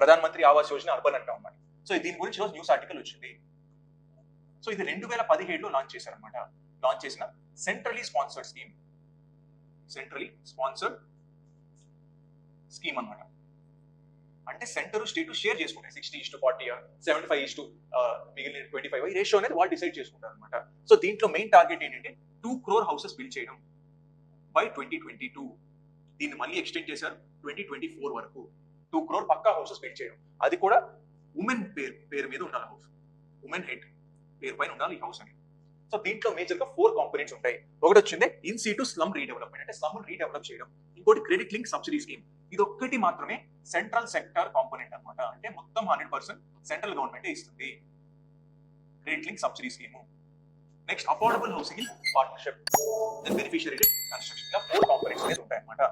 Pradhan Mantri Awas Yojana urban అంటాం అన్నమాట. So దీని గురించి రోజు న్యూస్ ఆర్టికల్ వచ్చింది. సో ఇది 2017లో లాంచ్ చేశారనమాట. లాంచ్ చేసిన సెంట్రలీ స్పాన్సర్డ్ స్కీమ్ అన్నమాట. అంటే సెంటర్ స్టేట్ షేర్ చేసుకుంటాయి 60:40 75 మిగిలిన 25 రేషియో అనేది వాళ్ళు డిసైడ్ చేసుకుంటారు అనమాట. సో దీంట్లో మెయిన్ టార్గెట్ ఏంటంటే 2 crore హౌసెస్ బిల్డ్ చేయడం బై 2022. దీన్ని మళ్ళీ ఎక్స్టెండ్ చేశారు 2024 వరకు. 2 crore పక్కా హౌసెస్ బిల్డ్ చేయడం, అది కూడా ఉమెన్ పేరు మీద ఉండాలి. హౌస్ ఉమెన్ హెడ్ పేరు పైన ఉండాలి ఈ హౌస్ అని. సో దీంట్లో మేజర్ గా 4 కాంపోనెంట్స్ ఉంటాయి. ఒకటి వచ్చింది ఇన్ సీటు స్లమ్ రీడెవలప్మెంట్, అంటే స్లమ్ రీడెవలప్ చేయడం. ఇంకోటి క్రెడిట్ లింక్ సబ్సిడీ స్కీమ్. ఇది ఒక్కటి మాత్రమే సెంట్రల్ సెక్టర్ కాంపోనెంట్ అన్నమాట. అంటే మొత్తం 100% సెంట్రల్ గవర్నమెంట్ ఇస్తుంది credit link subsidy scheme. Next affordable housing partnership, then beneficiary construction. ఇలా 4 కాంపోనెంట్స్ అనేది ఉంటాయి అన్నమాట.